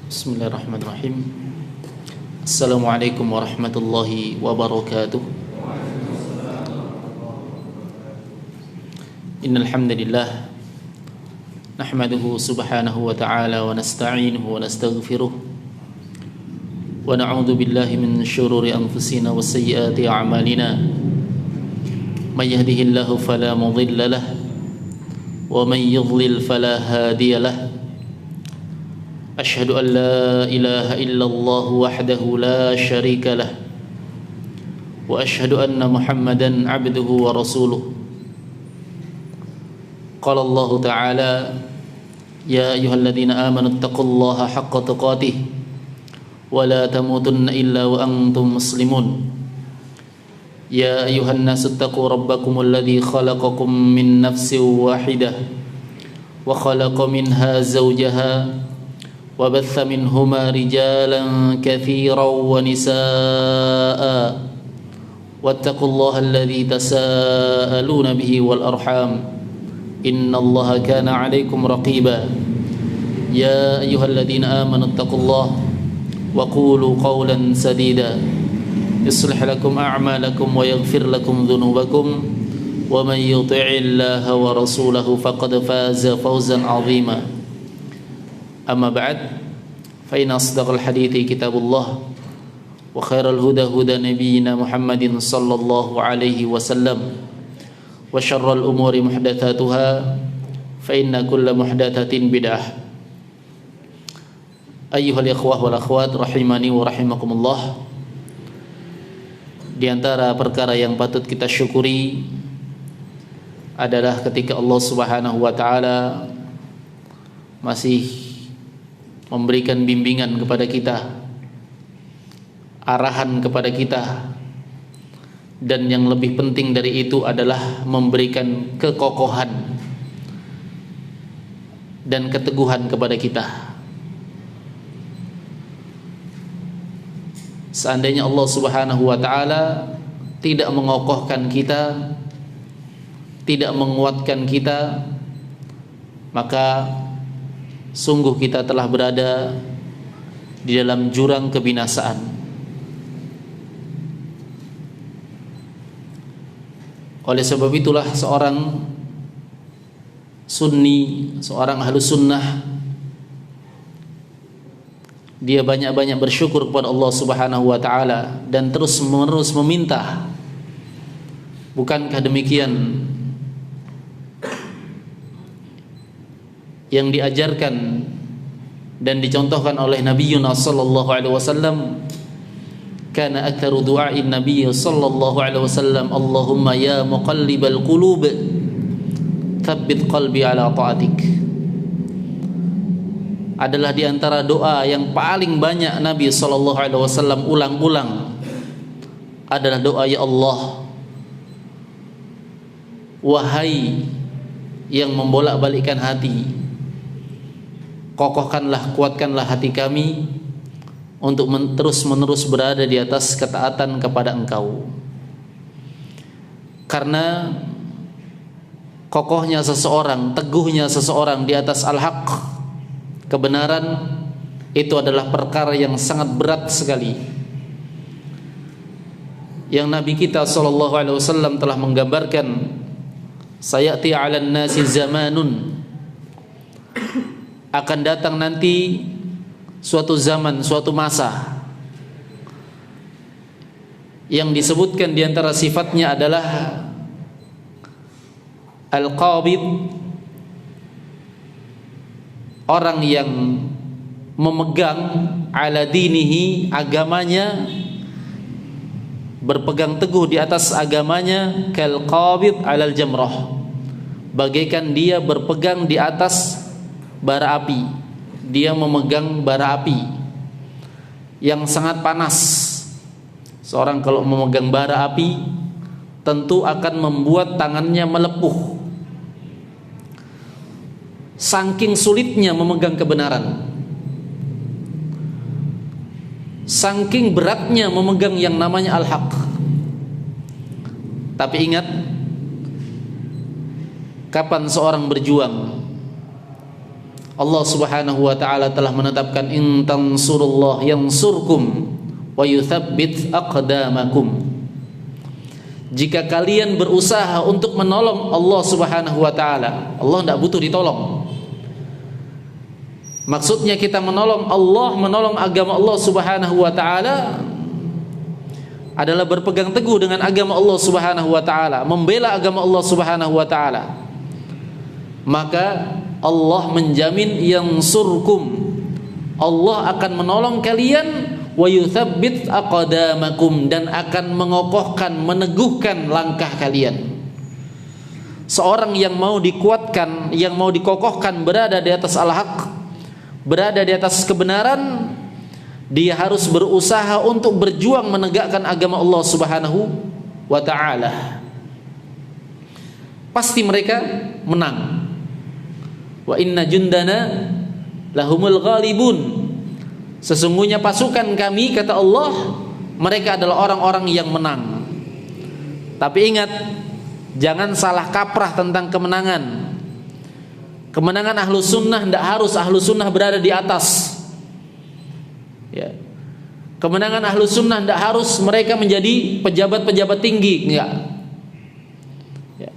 Bismillahirrahmanirrahim. Assalamualaikum warahmatullahi wabarakatuh. Innal hamdalillah nahmaduhu subhanahu wa ta'ala wa nasta'inuhu wa nastaghfiruh wa na'udzu billahi min shururi anfusina wa sayyiati a'malina. May yahdihillahu fala mudilla lahu wa may yudlil fala hadiya lahu. أشهد أن لا إله إلا الله وحده لا شريك له وأشهد أن محمدا عبده ورسوله. قال الله تعالى: يا أيها الذين آمنوا اتقوا الله حق تقاته ولا تموتن إلا وأنتم مسلمون. يا أيها الناس اتقوا ربكم الذي خلقكم من نفس واحدة وخلق منها زوجها وبث منهما رجالا كثيرا ونساء واتقوا الله الذي تساءلون به والأرحام إن الله كان عليكم رقيبا. يا أيها الذين آمنوا اتقوا الله وقولوا قولا سديدا يصلح لكم أعمالكم ويغفر لكم ذنوبكم ومن يطع الله ورسوله فقد فاز فوزا عظيما. أما بعد فإن أصدق الحديث كتاب الله وخير الهدى هدى نبينا محمد صلى الله عليه وسلم وشر الأمور محدثاتها فإن كل محدثة بدعة. أيها الإخوة والأخوات rahimani wa rahimakumullah. Di antara perkara yang patut kita syukuri adalah ketika Allah Subhanahu wa taala masih memberikan bimbingan kepada kita, arahan kepada kita, dan yang lebih penting dari itu adalah memberikan kekokohan dan keteguhan kepada kita. Seandainya Allah Subhanahu wa taala tidak mengokohkan kita, tidak menguatkan kita, maka sungguh kita telah berada di dalam jurang kebinasaan. Oleh sebab itulah seorang sunni, seorang ahlus sunnah, dia banyak-banyak bersyukur kepada Allah Subhanahu wa taala dan terus-menerus meminta. Bukankah demikian yang diajarkan dan dicontohkan oleh Nabiyyuna sallallahu alaihi wasallam? Kana aktsaru du'a'in Nabiy sallallahu alaihi wasallam Allahumma ya muqallibal qulub tsabbit qalbi ala ta'atik. Adalah di antara doa yang paling banyak Nabi sallallahu alaihi wasallam ulang-ulang adalah doa, ya Allah, wahai yang membolak-balikkan hati, kokohkanlah, kuatkanlah hati kami untuk terus-menerus berada di atas ketaatan kepada Engkau. Karena kokohnya seseorang, teguhnya seseorang di atas al-haq, kebenaran, itu adalah perkara yang sangat berat sekali. Yang Nabi kita sallallahu alaihi wasallam telah menggambarkan, sayati 'alan nasi zamanun, akan datang nanti suatu zaman, suatu masa yang disebutkan di antara sifatnya adalah al-qabid, orang yang memegang ala dinihi, agamanya, berpegang teguh di atas agamanya, kal qabid alal jamrah, bagaikan dia berpegang di atas bara api. Dia memegang bara api yang sangat panas. Seorang kalau memegang bara api tentu akan membuat tangannya melepuh. Saking sulitnya memegang kebenaran, saking beratnya memegang yang namanya al-haq. Tapi ingat, kapan seorang berjuang, Allah Subhanahu wa taala telah menetapkan in tansurullah yansurkum wa yuthabbit aqdamakum. Jika kalian berusaha untuk menolong Allah Subhanahu wa taala, Allah tidak butuh ditolong. Maksudnya kita menolong Allah, menolong agama Allah Subhanahu wa taala adalah berpegang teguh dengan agama Allah Subhanahu wa taala, membela agama Allah Subhanahu wa taala. Maka Allah menjamin yansurkum, Allah akan menolong kalian, wa yuthabbit aqdamakum, dan akan mengokohkan, meneguhkan langkah kalian. Seorang yang mau dikuatkan, yang mau dikokohkan berada di atas al-haq, berada di atas kebenaran, dia harus berusaha untuk berjuang menegakkan agama Allah Subhanahu wa taala. Pasti mereka menang. Wa inna jundana lahumul ghalibun. Sesungguhnya pasukan kami, kata Allah, mereka adalah orang-orang yang menang. Tapi ingat, jangan salah kaprah tentang kemenangan. Kemenangan ahlu sunnah tidak harus ahlu sunnah berada di atas, ya. Kemenangan ahlu sunnah tidak harus mereka menjadi pejabat-pejabat tinggi, enggak, ya.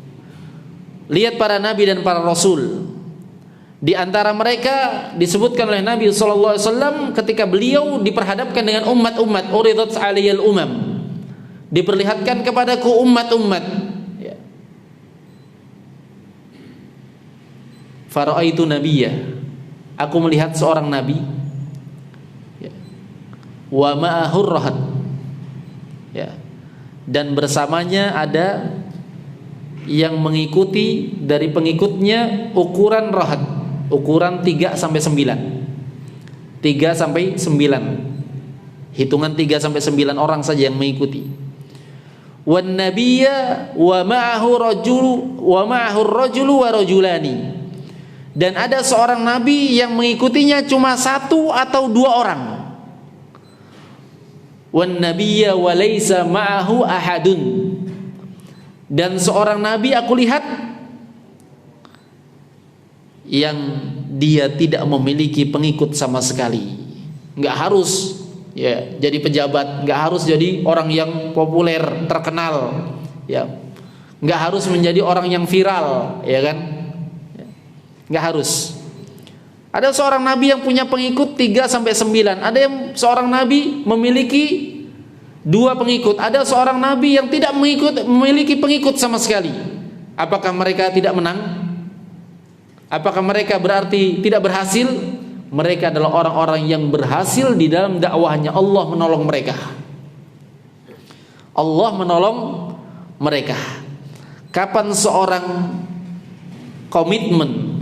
Lihat para nabi dan para rasul. Di antara mereka disebutkan oleh Nabi SAW ketika beliau diperhadapkan dengan umat-umat, uridat aliyal umam, diperlihatkan kepadaku umat-umat, ya. Fara'aitu nabiyya, aku melihat seorang nabi, ya. Wa ma'ahur rahat, ya. Dan bersamanya ada yang mengikuti dari pengikutnya ukuran rahat, ukuran 3 sampai 9. 3 sampai 9. Hitungan 3 sampai 9 orang saja yang mengikuti. Wan nabiyya wa ma'ahu rajulu wa rajulani. Dan ada seorang nabi yang mengikutinya cuma 1 atau 2 orang. Wan nabiyya wa laisa ma'ahu ahadun. Dan seorang nabi aku lihat yang dia tidak memiliki pengikut sama sekali. Nggak harus, ya, jadi pejabat, nggak harus jadi orang yang populer, terkenal, ya. Nggak harus menjadi orang yang viral, ya kan? Nggak harus. Ada seorang nabi yang punya pengikut 3 sampai 9. Ada yang seorang nabi memiliki 2 pengikut. Ada seorang nabi yang tidak memiliki pengikut sama sekali. Apakah mereka tidak menang? Apakah mereka berarti tidak berhasil? Mereka adalah orang-orang yang berhasil di dalam dakwahnya. Allah menolong mereka. Allah menolong mereka. Kapan seorang komitmen,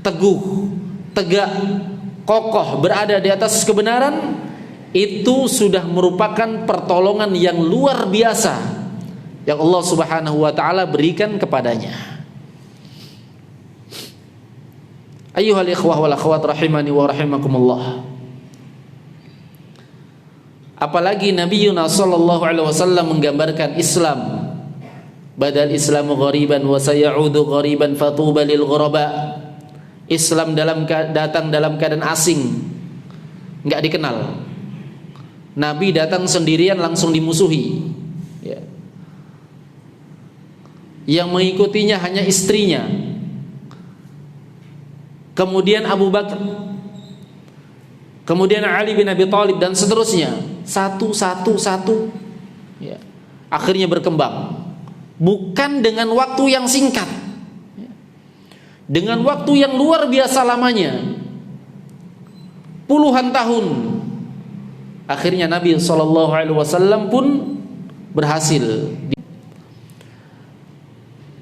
teguh, tegak, kokoh berada di atas kebenaran, itu sudah merupakan pertolongan yang luar biasa yang Allah Subhanahu wa taala berikan kepadanya. Ayyuhal ikhwah wal akhwat rahimani wa rahimakumullah. Apalagi Nabi Yunus sallallahu alaihi wasallam menggambarkan Islam, badal Islamu ghariban wa sayaudu ghariban fatuba lil ghuraba. Islam datang dalam keadaan asing, enggak dikenal. Nabi datang sendirian langsung dimusuhi, ya. Yang mengikutinya hanya istrinya, kemudian Abu Bakar, kemudian Ali bin Abi Thalib, dan seterusnya. Satu, ya. Akhirnya berkembang. Bukan dengan waktu yang singkat, ya. Dengan waktu yang luar biasa lamanya, puluhan tahun. Akhirnya Nabi SAW pun berhasil.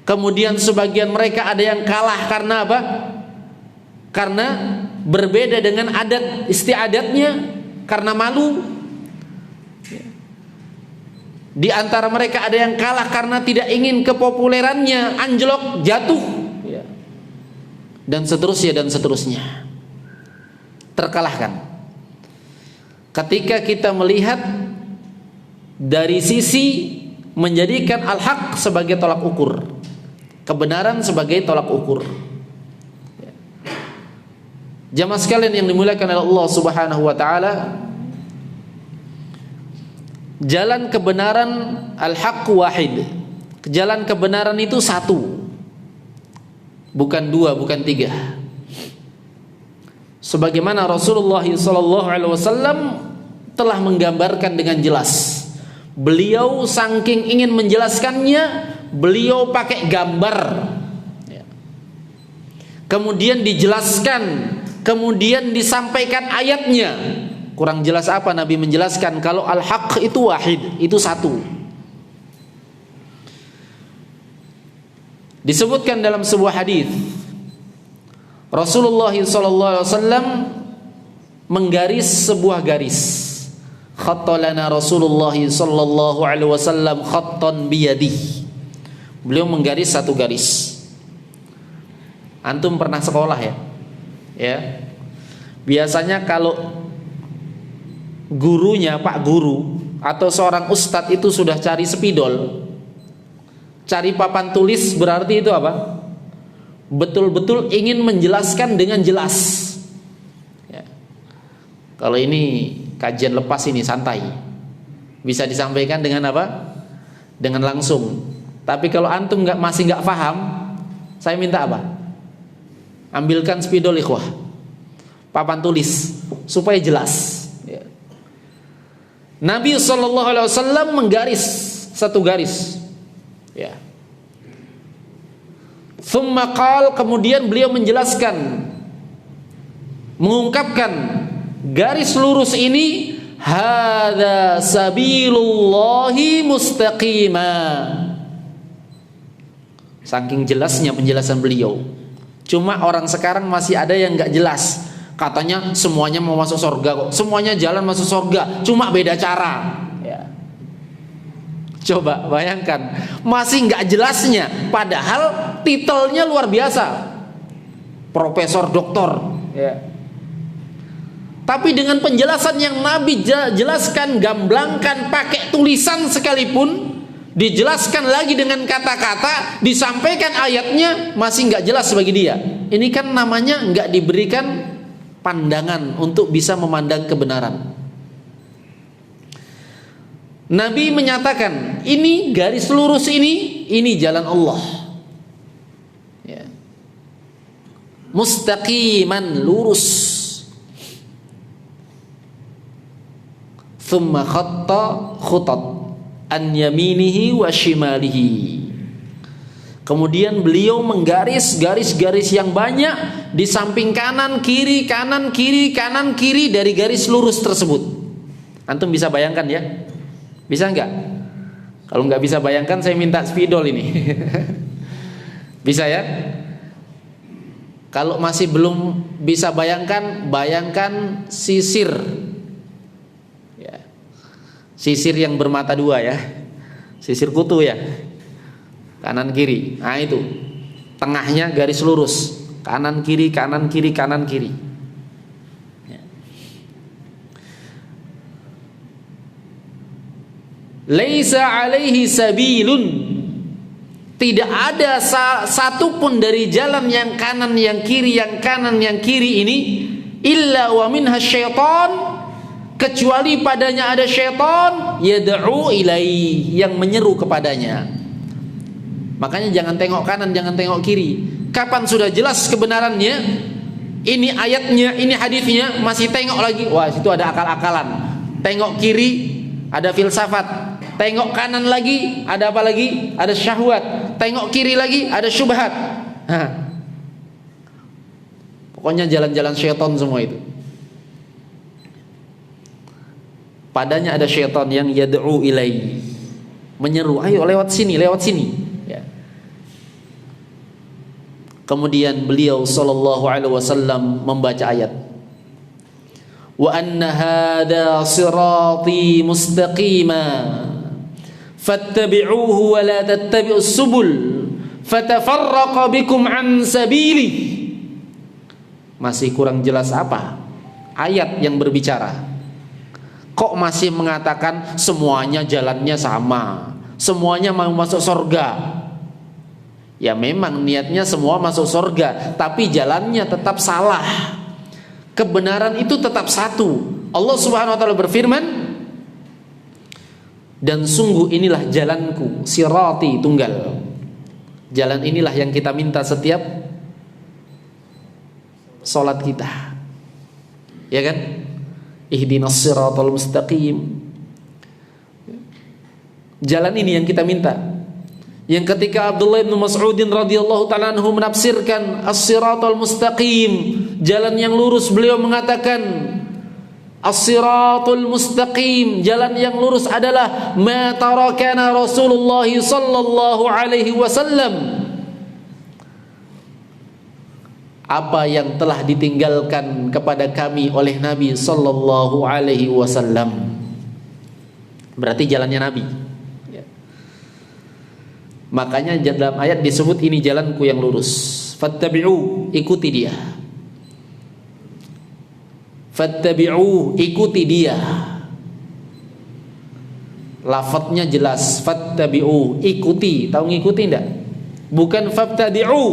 Kemudian sebagian mereka ada yang kalah karena apa? Karena berbeda dengan adat istiadatnya, karena malu. Di antara mereka ada yang kalah karena tidak ingin kepopulerannya anjlok, jatuh, dan seterusnya, terkalahkan. Ketika kita melihat dari sisi menjadikan al-haq sebagai tolak ukur, kebenaran sebagai tolak ukur, Jamaah sekalian yang dimuliakan oleh Allah Subhanahu wa taala, jalan kebenaran al-haq wahid. Jalan kebenaran itu satu. Bukan dua, bukan tiga. Sebagaimana Rasulullah sallallahu alaihi wasallam telah menggambarkan dengan jelas. Beliau saking ingin menjelaskannya, beliau pakai gambar. Kemudian dijelaskan, kemudian disampaikan ayatnya. Kurang jelas apa Nabi menjelaskan kalau al-haq itu wahid, itu satu. Disebutkan dalam sebuah hadis, Rasulullah SAW menggaris sebuah garis. Khattalana Rasulullah SAW khattan biyadihi. Beliau menggaris satu garis. Antum pernah sekolah ya? Ya. Biasanya kalau gurunya, Pak Guru atau seorang ustadz itu sudah cari spidol, cari papan tulis, berarti itu apa? Betul-betul ingin menjelaskan dengan jelas. Ya. Kalau ini kajian lepas, ini santai, bisa disampaikan dengan apa? Dengan langsung. Tapi kalau antum masih nggak paham, saya minta apa? Ambilkan spidol ikhwah, papan tulis, supaya jelas. Ya. Nabi SAW menggaris satu garis. Ya. Thumma qal, kemudian beliau menjelaskan, mengungkapkan garis lurus ini, hadza sabilullahi mustaqima. Saking jelasnya penjelasan beliau. Cuma orang sekarang masih ada yang nggak jelas. Katanya semuanya mau masuk surga kok, semuanya jalan masuk surga, cuma beda cara. Ya. Coba bayangkan, masih nggak jelasnya, padahal titelnya luar biasa, profesor, doktor. Ya. Tapi dengan penjelasan yang Nabi jelaskan, gamblangkan, pakai tulisan sekalipun, dijelaskan lagi dengan kata-kata, disampaikan ayatnya, masih nggak jelas bagi dia. Ini kan namanya nggak diberikan pandangan untuk bisa memandang kebenaran. Nabi menyatakan, ini garis lurus ini jalan Allah. Ya. Mustaqiman, lurus. Thumma khatta khutat an yaminihi wa shimalihi. Kemudian beliau menggaris garis-garis yang banyak di samping kanan kiri, kanan kiri, kanan kiri dari garis lurus tersebut. Antum bisa bayangkan ya? Bisa enggak? Kalau enggak bisa bayangkan, saya minta spidol ini. Bisa ya? Kalau masih belum bisa bayangkan, bayangkan sisir. Ya. Sisir yang bermata dua ya. Sisir kutu ya. Kanan kiri. Nah itu. Tengahnya garis lurus. Kanan kiri, kanan kiri, kanan kiri. Ya. Laisa alaihi sabilun. Tidak ada satu pun dari jalan yang kanan, yang kiri, yang kanan, yang kiri ini, illa wa minha syaitan, kecuali padanya ada syaitan, yad'u ilaihi, yang menyeru kepadanya. Makanya jangan tengok kanan, jangan tengok kiri. Kapan sudah jelas kebenarannya, ini ayatnya, ini hadisnya, masih tengok lagi, wah situ ada akal-akalan. Tengok kiri ada filsafat, tengok kanan lagi ada apa lagi? Ada syahwat. Tengok kiri lagi ada syubhat. Pokoknya jalan-jalan syaitan semua itu. Padanya ada syaitan yang yad'u ilaihi, menyeru, ayo lewat sini, lewat sini. Ya. Kemudian beliau sallallahu alaihi wasallam membaca ayat, wa anna hadha sirati mustaqima fattabi'uhu wa la tattabi'us subul fatafarraqa bikum an sabili. Masih kurang jelas apa ayat yang berbicara? Kok masih mengatakan semuanya jalannya sama, semuanya mau masuk surga? Ya memang niatnya semua masuk surga, tapi jalannya tetap salah. Kebenaran itu tetap satu. Allah Subhanahu wa taala berfirman, dan sungguh inilah jalanku, sirati tunggal. Jalan inilah yang kita minta setiap salat kita. Ya kan? Ihdinas siratal mustaqim. Jalan ini yang kita minta. Yang ketika Abdullah bin Mas'udin radhiyallahu ta'ala anhu menafsirkan as-siratal mustaqim, jalan yang lurus, beliau mengatakan as-siratul mustaqim, jalan yang lurus adalah ma tarakana Rasulullah sallallahu alaihi wasallam, apa yang telah ditinggalkan kepada kami oleh Nabi sallallahu alaihi wasallam. Berarti jalannya Nabi. Makanya dalam ayat disebut ini jalanku yang lurus. Fattabi'u, ikuti dia. Fattabi'u, ikuti dia. Lafadznya jelas. Fattabi'u, ikuti. Tahu ngikuti enggak? Bukan fabtadi'u,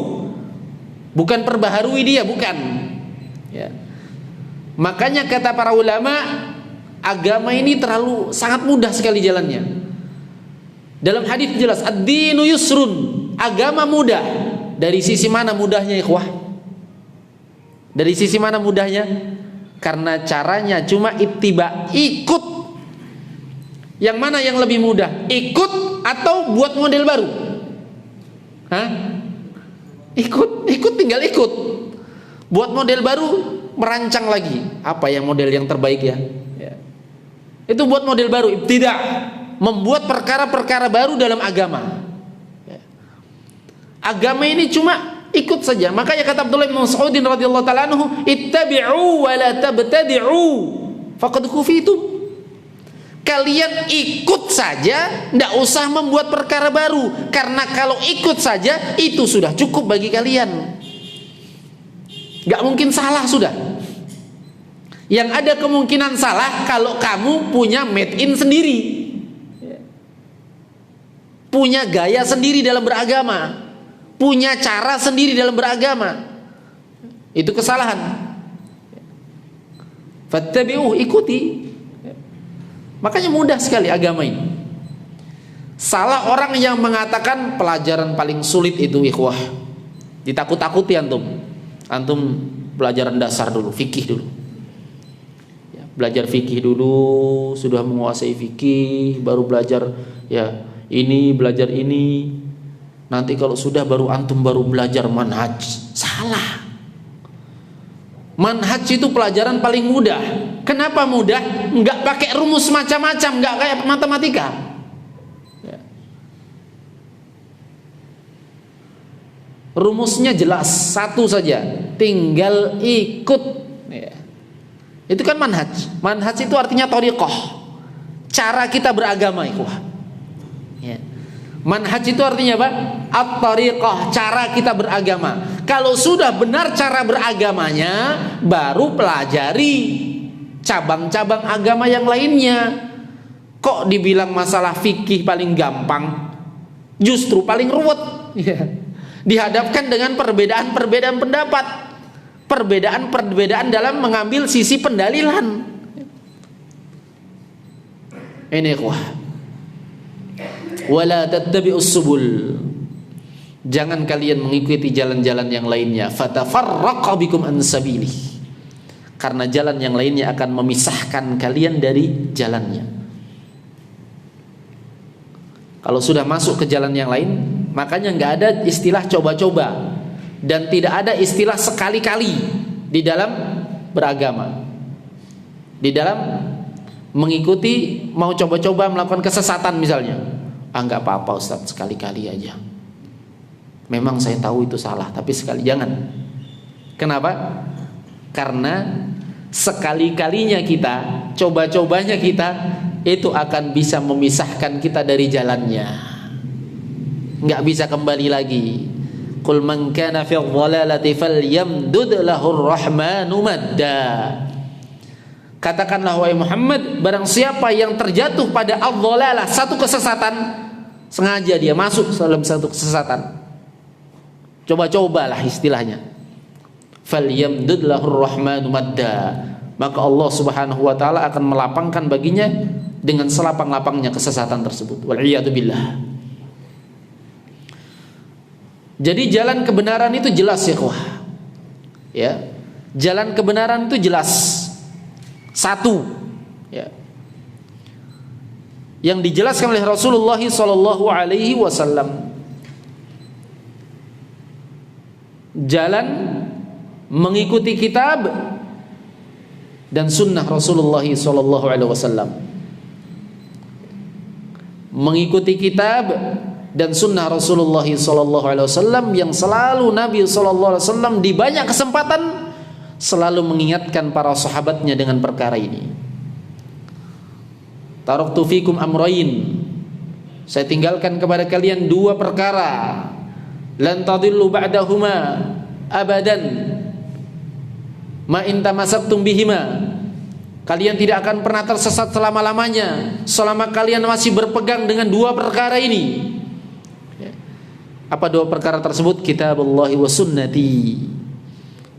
bukan perbaharui dia, bukan. Ya. Makanya kata para ulama, agama ini terlalu sangat mudah sekali jalannya. Dalam hadis jelas, ad-dinu yusrun, agama mudah. Dari sisi mana mudahnya, ikhwah? Dari sisi mana mudahnya? Karena caranya cuma ittiba, ikut. Yang mana yang lebih mudah? Ikut atau buat model baru? Hah? Ikut tinggal ikut. Buat model baru, merancang lagi. Apa yang model yang terbaik ya? Itu buat model baru, tidak. Membuat perkara-perkara baru dalam agama. Agama ini cuma ikut saja. Makanya kata Abdullah bin Mas'udin radhiyallahu ta'ala anhu, ittabi'u wa la tabtadi'u faqad kufitum. Kalian ikut saja, tidak usah membuat perkara baru, karena kalau ikut saja itu sudah cukup bagi kalian. Gak mungkin salah sudah. Yang ada kemungkinan salah kalau kamu punya made in sendiri, punya gaya sendiri dalam beragama, punya cara sendiri dalam beragama. Itu kesalahan. Fattabi'uh, ikuti. Makanya mudah sekali agama ini. Salah orang yang mengatakan pelajaran paling sulit itu, ikhwah, ditakut-takuti antum. Antum pelajaran dasar dulu, fikih dulu. Ya, belajar fikih dulu, sudah menguasai fikih, baru belajar ya ini, belajar ini. Nanti kalau sudah baru antum baru belajar manhaj. Salah. Manhaj itu pelajaran paling mudah. Kenapa mudah? Enggak pakai rumus macam-macam, enggak kayak matematika. Ya. Rumusnya jelas, satu saja, tinggal ikut. Ya. Itu kan manhaj. Manhaj itu artinya thariqah, cara kita beragama, ikhwah. Ya. Manhaj itu artinya apa? At-thariqah, cara kita beragama. Kalau sudah benar cara beragamanya, baru pelajari cabang-cabang agama yang lainnya. Kok dibilang masalah fikih paling gampang, justru paling ruwet. Ya. Dihadapkan dengan perbedaan-perbedaan pendapat, perbedaan-perbedaan dalam mengambil sisi pendalilan. Ini ikhwah. Wala tattabi'us subul, jangan kalian mengikuti jalan-jalan yang lainnya. Fatafarraqa bikum an sabilih, karena jalan yang lainnya akan memisahkan kalian dari jalannya. Kalau sudah masuk ke jalan yang lain, makanya nggak ada istilah coba-coba dan tidak ada istilah sekali-kali di dalam beragama. Di dalam mengikuti, mau coba-coba melakukan kesesatan misalnya, nggak apa-apa Ustaz, sekali-kali aja. Memang saya tahu itu salah, tapi sekali jangan. Kenapa? Karena sekali-kalinya kita, coba-cobanya kita, itu akan bisa memisahkan kita dari jalannya. Nggak bisa kembali lagi. Qul man kana fi dhalalati falyamdud lahur rahmanu madda. Katakanlah wahai Muhammad, barang siapa yang terjatuh pada ad-dhalalah, satu kesesatan, sengaja dia masuk dalam satu kesesatan, coba-cobalah istilahnya, falyamdud lahur rahmanu madda, maka Allah Subhanahu wa taala akan melapangkan baginya dengan selapang-lapangnya kesesatan tersebut. Wal-iyadu billah. Jadi jalan kebenaran itu jelas ya ikhwah. Ya. Jalan kebenaran itu jelas. Satu, ya. Yang dijelaskan oleh Rasulullah sallallahu alaihi wasallam. Jalan mengikuti kitab dan sunnah Rasulullah sallallahu alaihi wasallam. Mengikuti kitab dan sunnah Rasulullah sallallahu alaihi wasallam yang selalu Nabi sallallahu alaihi wasallam di banyak kesempatan selalu mengingatkan para sahabatnya dengan perkara ini. Taraktu fikum amrayn, saya tinggalkan kepada kalian dua perkara, lan tadillu ba'dahuma abadan ma in tamassaktum bihima, kalian tidak akan pernah tersesat selama-lamanya selama kalian masih berpegang dengan dua perkara ini. Apa dua perkara tersebut? Kitabullahi wa sunnati,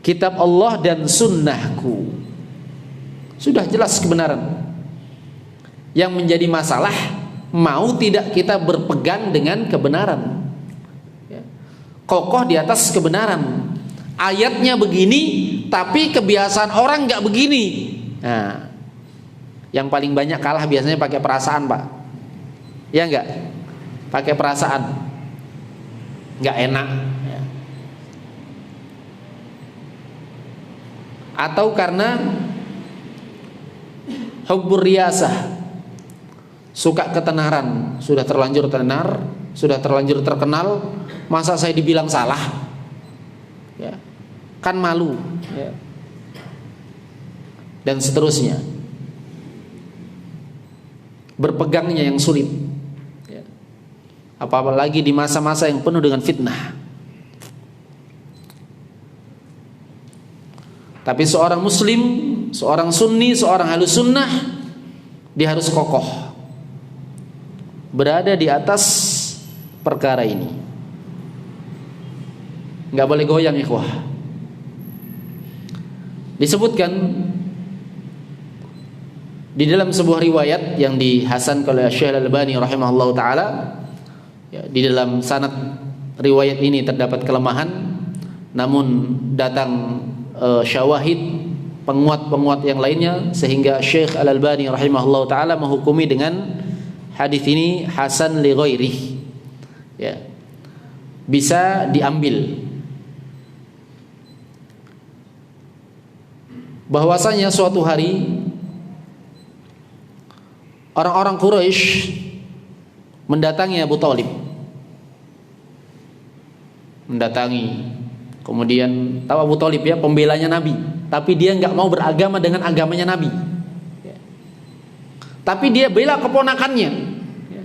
kitab Allah dan sunnahku. Sudah jelas kebenaran. Yang menjadi masalah, mau tidak kita berpegang dengan kebenaran, kokoh di atas kebenaran. Ayatnya begini, tapi kebiasaan orang nggak begini. Nah, yang paling banyak kalah biasanya pakai perasaan, Pak. Ya nggak? Pakai perasaan, nggak enak. Atau karena hubbur riyasah, suka ketenaran, sudah terlanjur tenar, sudah terlanjur terkenal, masa saya dibilang salah, ya, kan malu, ya. Dan seterusnya. Berpegangnya yang sulit, ya. Apalagi di masa-masa yang penuh dengan fitnah. Tapi seorang muslim, seorang sunni, seorang ahlus sunnah, dia harus kokoh berada di atas perkara ini, nggak boleh goyang ikhwah. Disebutkan di dalam sebuah riwayat yang dihasankan oleh Syekh Al-Albani rahimahullah taala, ya, di dalam sanad riwayat ini terdapat kelemahan, namun datang syawahid, penguat-penguat yang lainnya, sehingga Syekh Al-Albani rahimahullah taala menghukumi dengan hadis ini hasan li ghairihi, ya, bisa diambil. Bahwasanya suatu hari orang-orang Quraisy mendatangi Abu Thalib, kemudian tahu Abu Thalib ya, pembelanya Nabi, tapi dia nggak mau beragama dengan agamanya Nabi, ya. Tapi dia bela keponakannya, ya.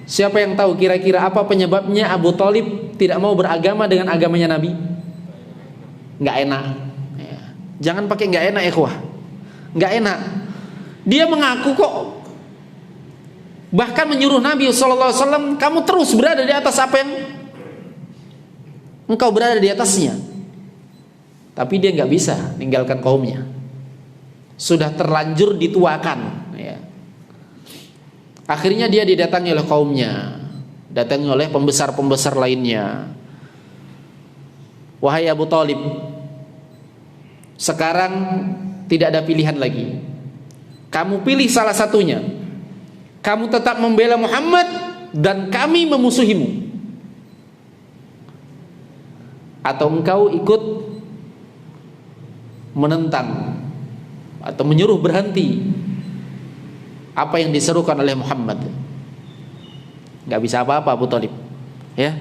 Siapa yang tahu kira-kira apa penyebabnya Abu Thalib tidak mau beragama dengan agamanya Nabi? Nggak enak, ya. Jangan pakai nggak enak ikhwah, nggak enak. Dia mengaku kok, bahkan menyuruh Nabi SAW, kamu terus berada di atas apa yang engkau berada di atasnya. Tapi dia nggak bisa meninggalkan kaumnya, sudah terlanjur dituakan, ya. Akhirnya dia didatangi oleh kaumnya, datangi oleh pembesar-pembesar lainnya. Wahai Abu Thalib, sekarang tidak ada pilihan lagi. Kamu pilih salah satunya. Kamu tetap membela Muhammad dan kami memusuhimu, atau engkau ikut menentang atau menyuruh berhenti apa yang diserukan oleh Muhammad. Gak bisa apa-apa Abu Thalib, ya.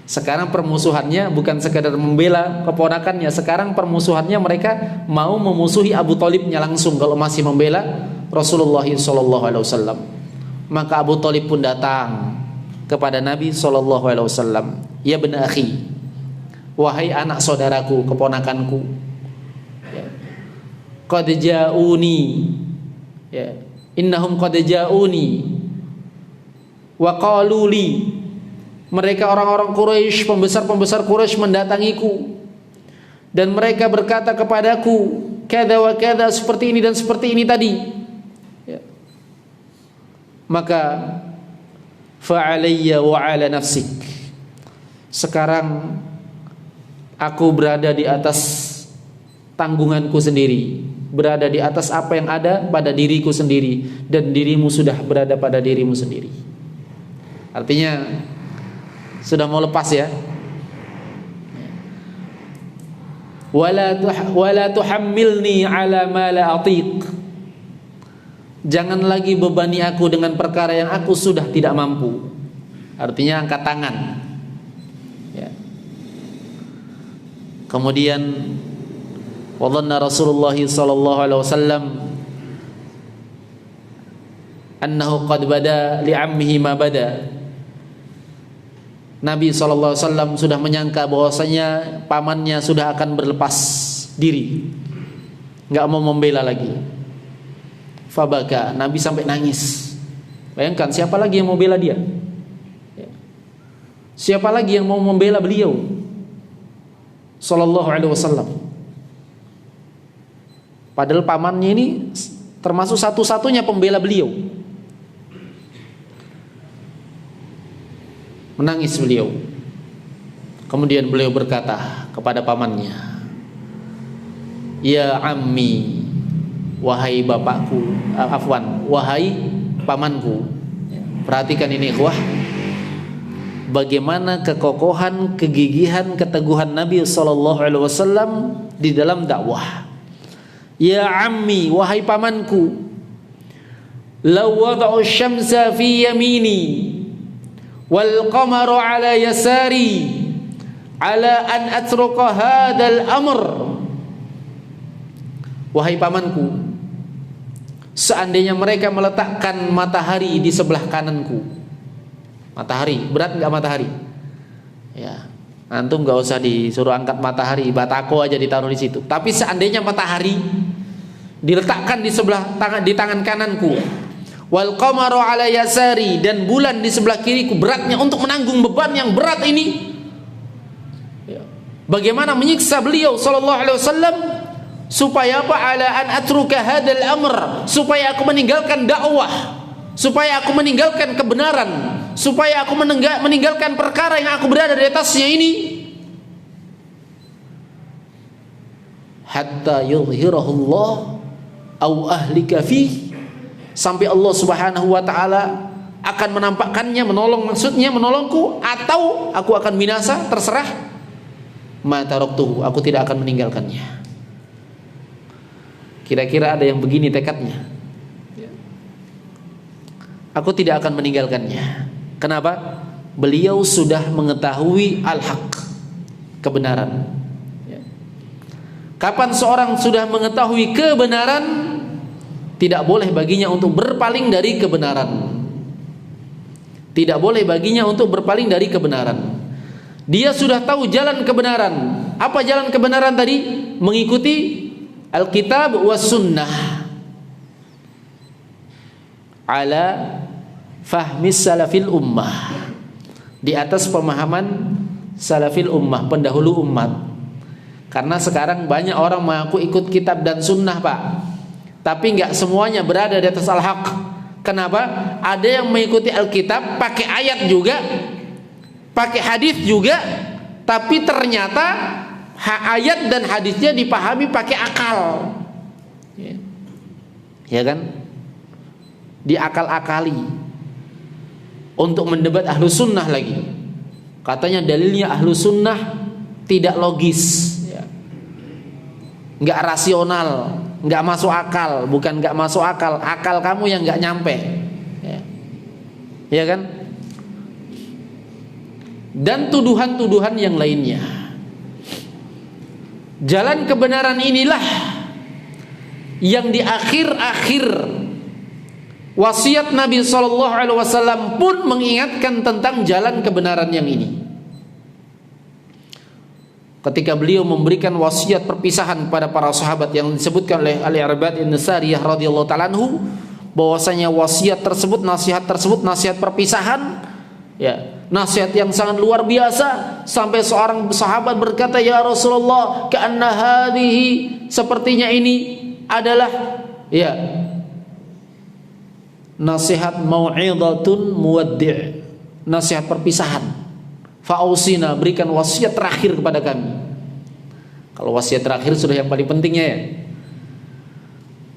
Sekarang permusuhannya bukan sekadar membela keponakannya, sekarang permusuhannya mereka mau memusuhi Abu Thalibnya langsung kalau masih membela Rasulullah SAW. Maka Abu Thalib pun datang kepada Nabi SAW. Ya bena akhi, wahai anak saudaraku, keponakanku, ya. Qad ja'uni, ya. Innahum qad ja'uni wa qalu li Mereka orang-orang Quraisy, pembesar-pembesar Quraisy mendatangiku dan mereka berkata kepadaku kada wa kada, seperti ini dan seperti ini tadi. Ya. Maka fa'alayya wa 'ala nafsik. Sekarang aku berada di atas tanggunganku sendiri, berada di atas apa yang ada pada diriku sendiri, dan dirimu sudah berada pada dirimu sendiri. Artinya sudah mau lepas ya. Wala tuhammilni ala ma la atiq. Jangan lagi bebani aku dengan perkara yang aku sudah tidak mampu. Artinya angkat tangan. Ya. Kemudian wadhanna Rasulullah sallallahu alaihi wasallam annahu qad bada li ammihi ma bada. Nabi SAW sudah menyangka bahwasanya pamannya sudah akan berlepas diri, nggak mau membela lagi. Fabaka, Nabi sampai nangis. Bayangkan siapa lagi yang mau bela dia? Siapa lagi yang mau membela beliau? Sallallahu alaihi wasallam. Padahal pamannya ini termasuk satu-satunya pembela beliau. Menangis beliau. Kemudian beliau berkata kepada pamannya, ya ammi, wahai bapakku, wahai pamanku. Perhatikan ini ikhwah, bagaimana kekokohan, kegigihan, keteguhan Nabi SAW di dalam dakwah. Ya ammi, wahai pamanku, law wada'u syamsa fi yamini wal qamaru ala yasari ala an atruqa hadzal amr. Wahai pamanku, seandainya mereka meletakkan matahari di sebelah kananku. Matahari, berat enggak matahari? Ya, antum enggak usah disuruh angkat matahari, batako aja ditaruh di situ. Tapi seandainya matahari diletakkan di sebelah di tangan kananku, wal qamaru ala yasari, dan bulan di sebelah kiriku, beratnya untuk menanggung beban yang berat ini. Bagaimana menyiksa beliau sallallahu alaihi wasallam supaya apa? Ala an atruka hadzal amr, supaya aku meninggalkan dakwah, supaya aku meninggalkan kebenaran, supaya aku meninggalkan perkara yang aku berada di atasnya ini. Hatta yuzhirahullah au ahlika fi, sampai Allah Subhanahu wa taala akan menampakkannya, menolong, maksudnya menolongku, atau aku akan binasa, terserah. Ma taraktuhu, aku tidak akan meninggalkannya. Kira-kira ada yang begini tekadnya? Aku tidak akan meninggalkannya. Kenapa? Beliau sudah mengetahui al-haq, kebenaran. Kapan seorang sudah mengetahui kebenaran, tidak boleh baginya untuk berpaling dari kebenaran. Tidak boleh baginya untuk berpaling dari kebenaran. Dia sudah tahu jalan kebenaran. Apa jalan kebenaran tadi? Mengikuti Alkitab was sunnah ala fahmis salafil ummah, di atas pemahaman salafil ummah, pendahulu umat. Karena sekarang banyak orang mengaku ikut kitab dan sunnah, Pak, tapi nggak semuanya berada di atas al-haq. Kenapa? Ada yang mengikuti Alkitab, pakai ayat juga, pakai hadis juga, tapi ternyata ayat dan hadisnya dipahami pakai akal, ya kan? Diakal-akali untuk mendebat ahlu sunnah lagi. Katanya dalilnya ahlu sunnah tidak logis, nggak rasional, nggak masuk akal. Bukan nggak masuk akal, akal kamu yang nggak nyampe, ya kan? Dan tuduhan-tuduhan yang lainnya. Jalan kebenaran inilah yang di akhir-akhir wasiat Nabi SAW pun mengingatkan tentang jalan kebenaran yang ini. Ketika beliau memberikan wasiat perpisahan kepada para sahabat yang disebutkan oleh Al-Irbad bin Sariyah radhiyallahu ta'ala anhu, bahwasanya wasiat tersebut, nasihat tersebut, nasihat perpisahan, ya, nasihat yang sangat luar biasa, sampai seorang sahabat berkata, "Ya Rasulullah, ka'anna hadhihi, sepertinya ini adalah ya nasihat mau'izatun muwaddi', nasihat perpisahan. Fa'usina, berikan wasiat terakhir kepada kami." Kalau wasiat terakhir sudah yang paling pentingnya ya.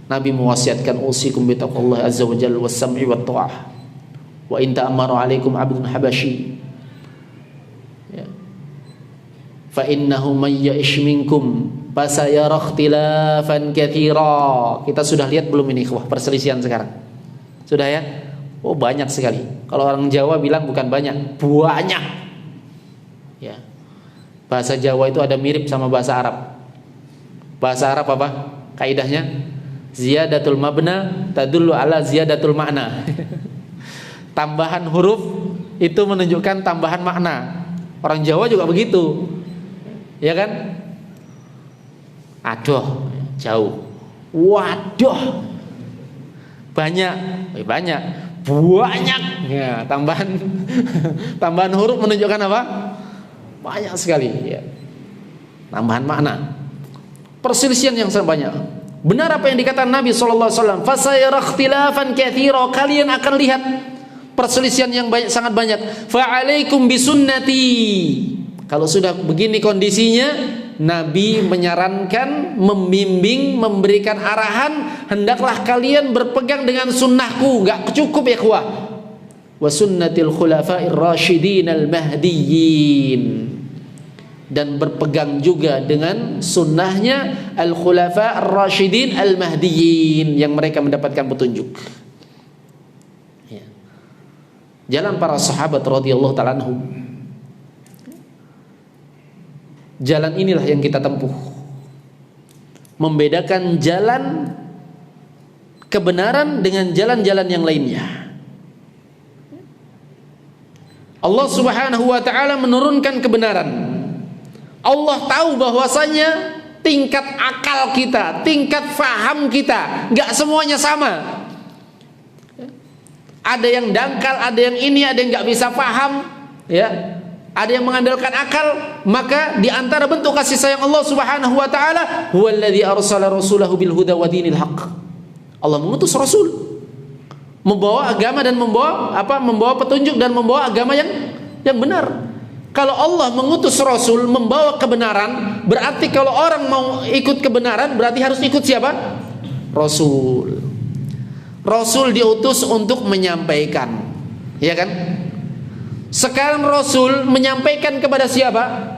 Nabi mewasiatkan, "Usikum bitaqwallahi azza wa jalla was-sam'i wat-tha'ah. Wa in ta'ammaru 'alaikum 'abdun habasyi. Ya. Fa innahu may ya'ish minkum fasayara ikhtilafan katsira." Kita sudah lihat belum ini ikhwah perselisihan sekarang? Sudah ya? Oh, banyak sekali. Kalau orang Jawa bilang bukan banyak, banyak. Ya. Bahasa Jawa itu ada mirip sama bahasa Arab. Bahasa Arab apa? Kaidahnya ziyadatul mabna tadullu ala ziyadatul makna. Tambahan huruf itu menunjukkan tambahan makna. Orang Jawa juga begitu, ya kan? Aduh, jauh. Waduh, banyak, banyak, banyak. Ya, tambahan huruf menunjukkan apa? Banyak sekali. Ya. Tambahan makna. Perselisihan yang sangat banyak. Benar apa yang dikatakan Nabi SAW. Fasayara ikhtilafan katsira. Kalian akan lihat perselisihan yang banyak, sangat banyak. Fa'alaikum bisunnati. Kalau sudah begini kondisinya, Nabi menyarankan, membimbing, memberikan arahan, hendaklah kalian berpegang dengan sunnahku. Enggak cukup ya kuah. Wa sunnatil khulafa'ir rasyidin al-mahdiyyin. Dan berpegang juga dengan sunnahnya al-khulafa ar-rasyidin al-mahdiyyin, yang mereka mendapatkan petunjuk. Jalan para sahabat radhiyallahu ta'ala anhum, jalan inilah yang kita tempuh, membedakan jalan kebenaran dengan jalan-jalan yang lainnya. Allah Subhanahu wa ta'ala menurunkan kebenaran. Allah tahu bahwasanya tingkat akal kita, tingkat faham kita enggak semuanya sama. Ada yang dangkal, ada yang ini, ada yang nggak bisa paham, ya. Ada yang mengandalkan akal. Maka di antara bentuk kasih sayang Allah Subhanahu wa taala, huwallazi arsala rasulahu bil huda wa dinil haqq. Allah mengutus rasul membawa agama dan membawa petunjuk dan membawa agama yang benar. Kalau Allah mengutus rasul membawa kebenaran, berarti kalau orang mau ikut kebenaran berarti harus ikut siapa? Rasul. Rasul diutus untuk menyampaikan, ya kan? Sekarang Rasul menyampaikan kepada siapa?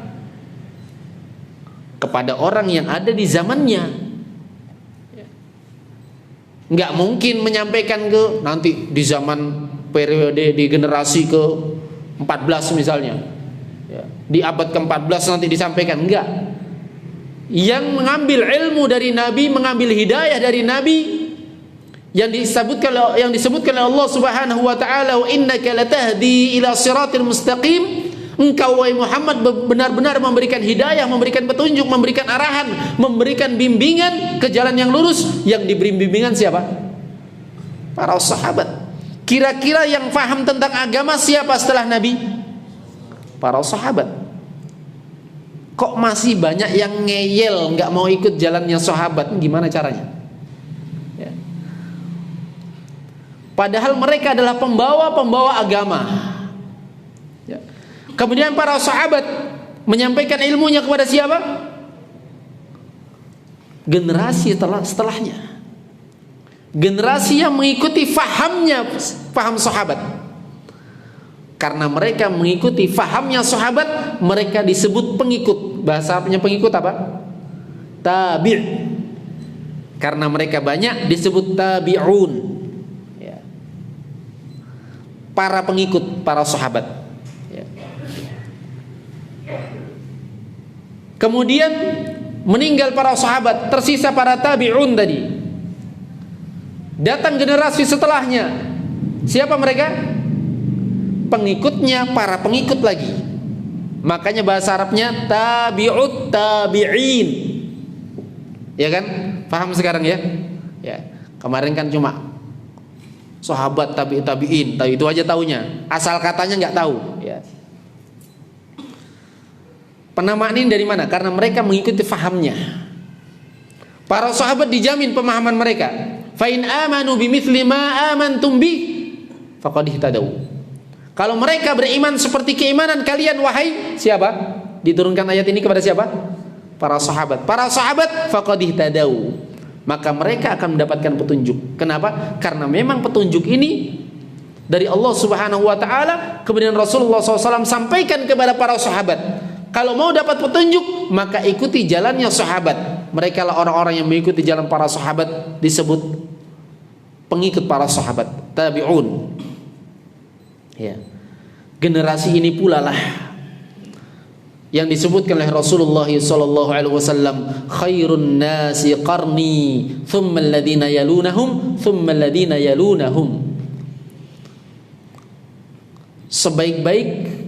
Kepada orang yang ada di zamannya. Nggak mungkin menyampaikan ke nanti di zaman periode di generasi ke 14 misalnya, di abad ke-14 nanti disampaikan. Enggak. Yang mengambil ilmu dari Nabi, mengambil hidayah dari Nabi, yang disebutkan oleh Allah Subhanahu wa taala, wa innaka latahdi ila siratil mustaqim. Engkau wahai Muhammad benar-benar memberikan hidayah, memberikan petunjuk, memberikan arahan, memberikan bimbingan ke jalan yang lurus. Yang diberi bimbingan siapa? Para sahabat. Kira-kira yang faham tentang agama siapa setelah Nabi? Para sahabat. Kok masih banyak yang ngeyel, nggak mau ikut jalannya sahabat? Gimana caranya? Padahal mereka adalah pembawa agama. Ya. Kemudian para sahabat menyampaikan ilmunya kepada siapa? Generasi setelahnya. Generasi yang mengikuti faham sahabat. Karena mereka mengikuti fahamnya sahabat, mereka disebut pengikut. Bahasa Arabnya pengikut apa? Tabi'. Karena mereka banyak disebut tabi'un. Para pengikut para sahabat. Kemudian meninggal para sahabat, tersisa para tabi'un tadi. Datang generasi setelahnya. Siapa mereka? Pengikutnya para pengikut lagi. Makanya bahasa Arabnya tabi'ut tabi'in. Ya kan? Paham sekarang ya? Ya. Kemarin kan cuma sahabat tabi'in, itu aja taunya. Asal katanya nggak tahu, ya. Penamaan ini dari mana? Karena mereka mengikuti fahamnya. Para sahabat dijamin pemahaman mereka. Fa in amanu bimithli ma amantum bi faqad ihtadaw. Kalau mereka beriman seperti keimanan kalian, wahai siapa? Diturunkan ayat ini kepada siapa? Para sahabat. Para sahabat faqad ihtadaw. Maka mereka akan mendapatkan petunjuk. Kenapa? Karena memang petunjuk ini dari Allah Subhanahu wa taala, kemudian Rasulullah SAW sampaikan kepada para sahabat. Kalau mau dapat petunjuk, maka ikuti jalannya sahabat. Mereka lah orang-orang yang mengikuti jalan para sahabat, disebut pengikut para sahabat, tabi'un. Ya. Generasi ini pula lah yang disebutkan oleh Rasulullah sallallahu alaihi wasallam, khairun nasi qarni, thumma alladhina yalunahum, thumma alladhina yalunahum. Sebaik-baik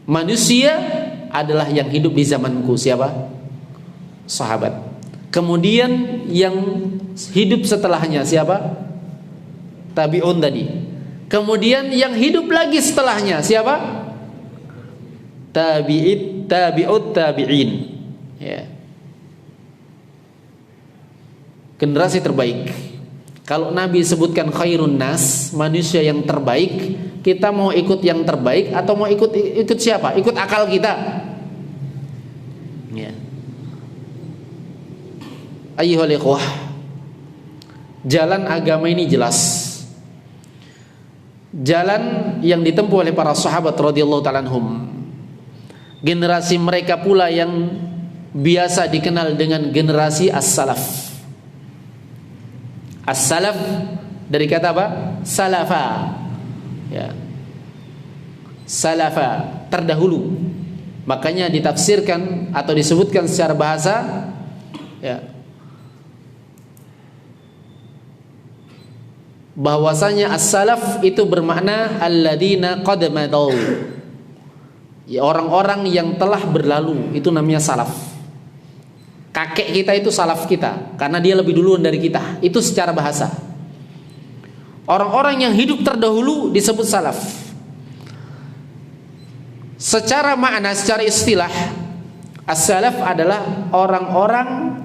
manusia adalah yang hidup di zamanku. Siapa? Sahabat. Kemudian yang hidup setelahnya siapa? Tabi'un tadi. Kemudian yang hidup lagi setelahnya siapa? Tabi'ut tabi'in. Ya. Generasi terbaik. Kalau Nabi sebutkan khairun nas, manusia yang terbaik, kita mau ikut yang terbaik atau mau ikut siapa? Ikut akal kita. Ya. Ayyuhal ikhwah, jalan agama ini jelas. Jalan yang ditempuh oleh para sahabat radhiyallahu ta'ala anhum. Generasi mereka pula yang biasa dikenal dengan generasi as-salaf. As-salaf dari kata apa? Salafa. Ya. Salafa, terdahulu. Makanya ditafsirkan atau disebutkan secara bahasa, ya, bahwasanya as-salaf itu bermakna alladzina qad madaw. Ya, orang-orang yang telah berlalu, itu namanya salaf. Kakek kita itu salaf kita, karena dia lebih duluan dari kita. Itu secara bahasa. Orang-orang yang hidup terdahulu disebut salaf. Secara makna, secara istilah, as-salaf adalah orang-orang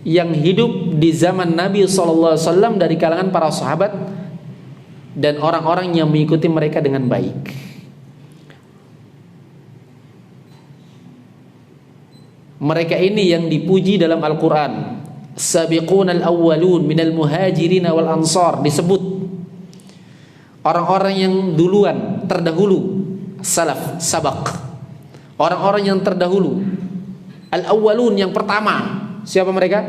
yang hidup di zaman Nabi SAW dari kalangan para sahabat dan orang-orang yang mengikuti mereka dengan baik. Mereka ini yang dipuji dalam Al-Quran. Sabiqunal awwalun minal muhajirin wal ansar, disebut orang-orang yang duluan, terdahulu, salaf, sabaq. Orang-orang yang terdahulu, al-awwalun, yang pertama. Siapa mereka?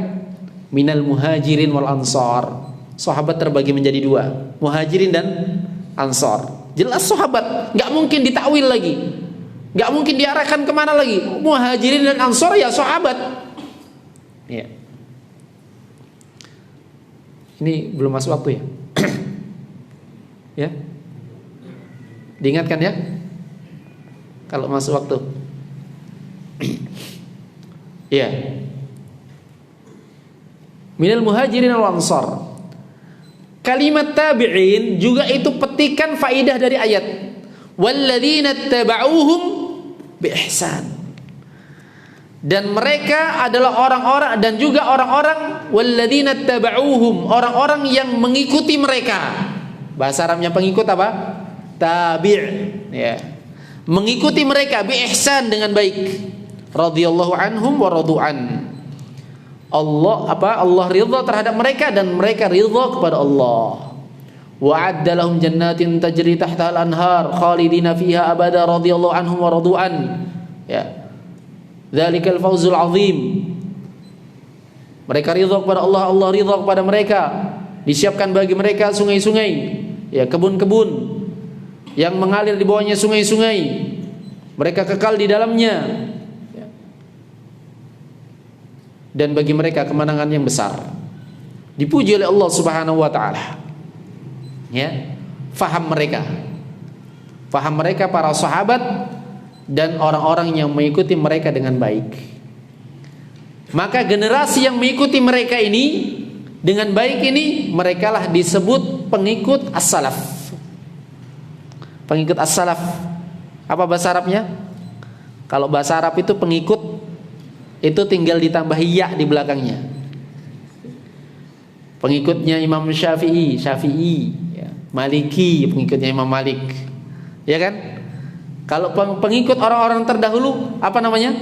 Minal muhajirin wal ansar. Sahabat terbagi menjadi dua, muhajirin dan ansar. Jelas sahabat, nggak mungkin ditakwil lagi, nggak mungkin diarahkan kemana lagi. Muhajirin dan ansar ya sahabat. Ya. Ini belum masuk waktu ya? Ya, diingatkan ya kalau masuk waktu. Ya. Minal muhajirin wal ansar. Kalimat tabi'in juga itu petikan faidah dari ayat walladzina tabauhum bi ihsan. Dan mereka adalah orang-orang, dan juga orang-orang walladzina tabauhum, orang-orang yang mengikuti mereka. Bahasa Arabnya pengikut apa? Tabi', ya. Mengikuti mereka bi ihsan, dengan baik. Radhiyallahu anhum wa radu'an. Allah ridha terhadap mereka dan mereka ridha kepada Allah. Wa'adda lahum jannatin tajri tahtaha al-anhar khalidina fiha abada radhiyallahu anhum wa radu'an. Ya. Dzalikal fawzul azim. Mereka ridha kepada Allah, Allah ridha kepada mereka. Disiapkan bagi mereka sungai-sungai, ya, kebun-kebun yang mengalir di bawahnya sungai-sungai. Mereka kekal di dalamnya. Dan bagi mereka kemenangan yang besar. Dipuji oleh Allah Subhanahu wa taala. Ya, faham mereka. Faham mereka para sahabat dan orang-orang yang mengikuti mereka dengan baik. Maka generasi yang mengikuti mereka ini dengan baik ini, merekalah disebut pengikut as-salaf. Pengikut as-salaf. Apa bahasa Arabnya? Kalau bahasa Arab itu pengikut itu tinggal ditambah ya di belakangnya. Pengikutnya Imam Syafi'i, ya. Maliki, pengikutnya Imam Malik. Ya kan? Kalau pengikut orang-orang terdahulu apa namanya?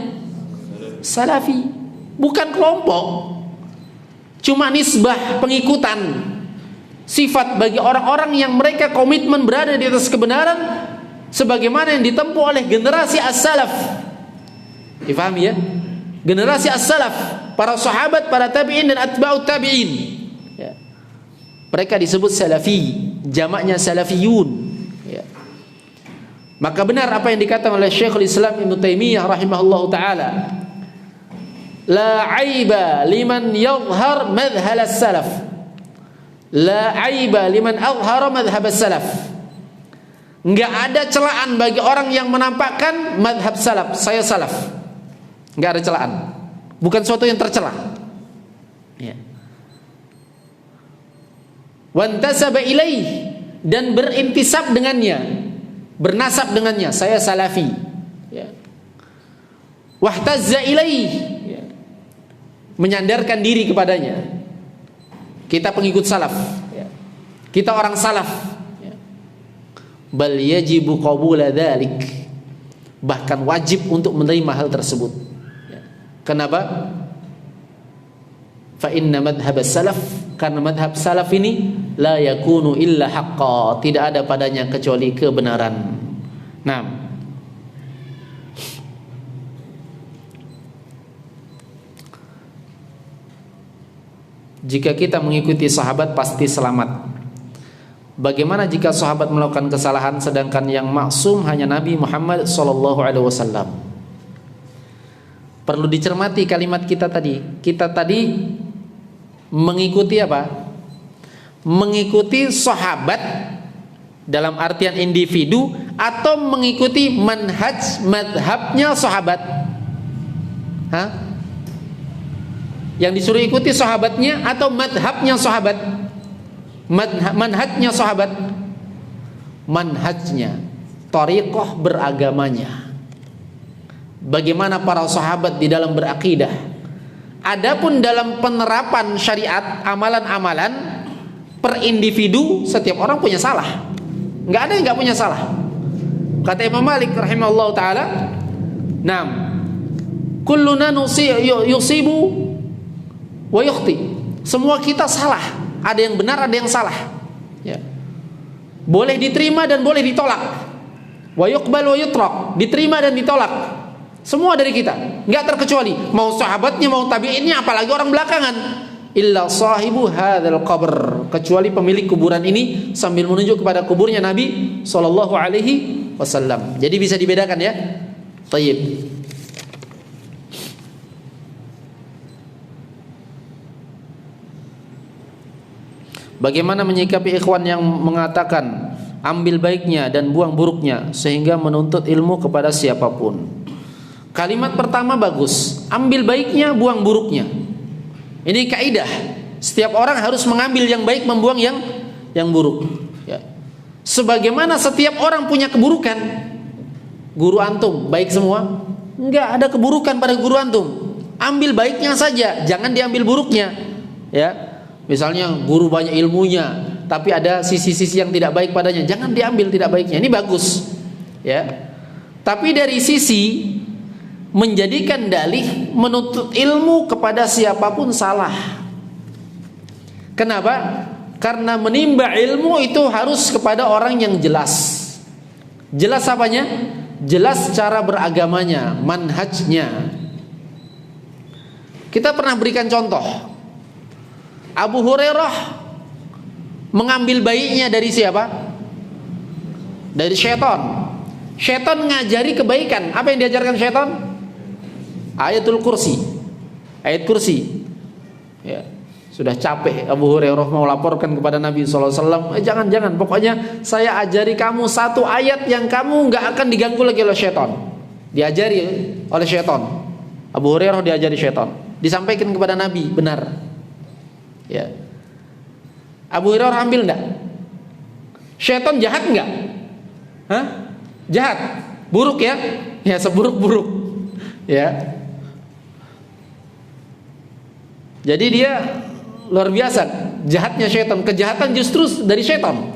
Salafi. Bukan kelompok. Cuma nisbah pengikutan. Sifat bagi orang-orang yang mereka komitmen berada di atas kebenaran sebagaimana yang ditempuh oleh generasi as-salaf. Difahami ya? Generasi as-salaf, para sahabat, para tabi'in dan atba'ut tabi'in. Ya. Mereka disebut salafi, jamaknya salafiyun. Ya. Maka benar apa yang dikatakan oleh Syekhul Islam Ibnu Taimiyah rahimahullahu taala. La aiba liman yadhhar madhhal as-salaf. La aiba liman adhhara madhhab as-salaf. Enggak ada celaan bagi orang yang menampakkan madhab salaf. Saya salaf. Enggak ada celaan. Bukan suatu yang tercela. Ya. Wantasaba ilaih, dan berintisab dengannya, bernasab dengannya. Saya salafi. Ya. Wahtazza ilaih, ya. Menyandarkan diri kepadanya. Kita pengikut salaf. Ya. Kita orang salaf. Bal yajibu qabula dzalik, bahkan wajib untuk menerima hal tersebut. Kenapa? Fa inna madhhab salaf, karena madhab salaf ini la yakunu illa haqqa, tidak ada padanya kecuali kebenaran. Nah, jika kita mengikuti sahabat pasti selamat. Bagaimana jika sahabat melakukan kesalahan sedangkan yang maksum hanya Nabi Muhammad sallallahu alaihi wasallam? Perlu dicermati kalimat kita tadi. Kita tadi mengikuti apa? Mengikuti sahabat dalam artian individu atau mengikuti manhaj madhabnya sahabat? Hah? Yang disuruh ikuti sahabatnya atau madhabnya sahabat? Manhajnya sahabat, manhajnya, thariqah beragamanya, bagaimana para sahabat di dalam berakidah. Adapun dalam penerapan syariat, amalan-amalan per individu, setiap orang punya salah. Nggak ada yang nggak punya salah. Kata Imam Malik rahimahullah taala, "Nam, kulluna yusibu wa yukhti." Semua kita salah. Ada yang benar, ada yang salah. Ya. Boleh diterima dan boleh ditolak. Wa yuqbal wa yutrak, diterima dan ditolak. Semua dari kita, enggak terkecuali. Mau sahabatnya, mau tabi'innya, apalagi orang belakangan. Illa sahibu hadzal qabr, kecuali pemilik kuburan ini, sambil menunjuk kepada kuburnya Nabi sallallahu alaihi wasallam. Jadi bisa dibedakan ya. Thayyib. Bagaimana menyikapi ikhwan yang mengatakan ambil baiknya dan buang buruknya sehingga menuntut ilmu kepada siapapun? Kalimat pertama bagus, ambil baiknya, buang buruknya. Ini kaidah. Setiap orang harus mengambil yang baik, membuang yang buruk. Ya. Sebagaimana setiap orang punya keburukan. Guru antum baik semua? Enggak ada keburukan pada guru antum. Ambil baiknya saja, jangan diambil buruknya. Ya. Misalnya guru banyak ilmunya, tapi ada sisi-sisi yang tidak baik padanya, jangan diambil tidak baiknya. Ini bagus, ya. Tapi dari sisi menjadikan dalih menuntut ilmu kepada siapapun salah. Kenapa? Karena menimba ilmu itu harus kepada orang yang jelas. Jelas apanya? Jelas cara beragamanya, manhajnya. Kita pernah berikan contoh. Abu Hurairah mengambil baiknya dari siapa? Dari syaitan. Syaitan ngajari kebaikan. Apa yang diajarkan syaitan? Ayatul kursi. Ayat kursi. Ya. Sudah capek Abu Hurairah mau laporkan kepada Nabi SAW. Jangan, pokoknya saya ajari kamu satu ayat yang kamu gak akan diganggu lagi oleh syaitan. Diajari oleh syaitan. Abu Hurairah diajari syaitan. Disampaikan kepada Nabi, benar. Ya. Abu Hurairah ambil enggak? Syaitan jahat enggak? Hah? Jahat. buruk ya, ya seburuk-buruk ya. Jadi dia luar biasa jahatnya syaitan, kejahatan justru dari syaitan.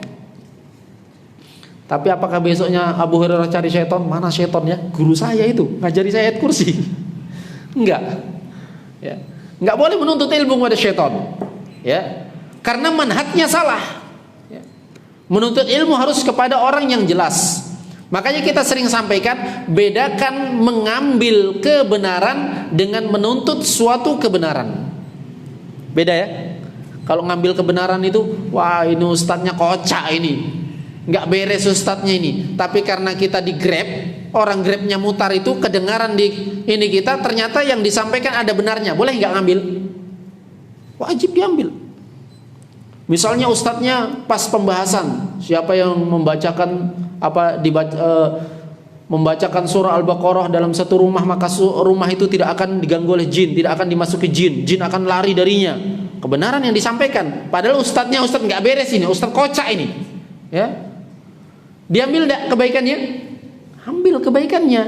Tapi apakah besoknya Abu Hurairah cari syaitan? Mana syaitannya? Guru saya itu ngajari saya ayat kursi. Enggak. Ya. Enggak boleh menuntut ilmu kepada syaitan. Ya. Karena manhajnya salah. Ya. Menuntut ilmu harus kepada orang yang jelas. Makanya kita sering sampaikan, bedakan mengambil kebenaran dengan menuntut suatu kebenaran. Beda ya. Kalau ngambil kebenaran itu, wah ini ustadznya kocak ini, nggak beres ustadznya ini. Tapi karena kita di Grab, orang Grabnya mutar itu kedengaran di ini kita, ternyata yang disampaikan ada benarnya. Boleh nggak ngambil? Wajib diambil. Misalnya ustadznya pas pembahasan, siapa yang membacakan membacakan surah Al-Baqarah dalam satu rumah, maka rumah itu tidak akan diganggu oleh jin, tidak akan dimasuki jin, jin akan lari darinya. Kebenaran yang disampaikan, padahal ustadznya ustadz nggak beres ini, ustadz kocak ini, ya. Diambil enggak kebaikannya? Ambil kebaikannya.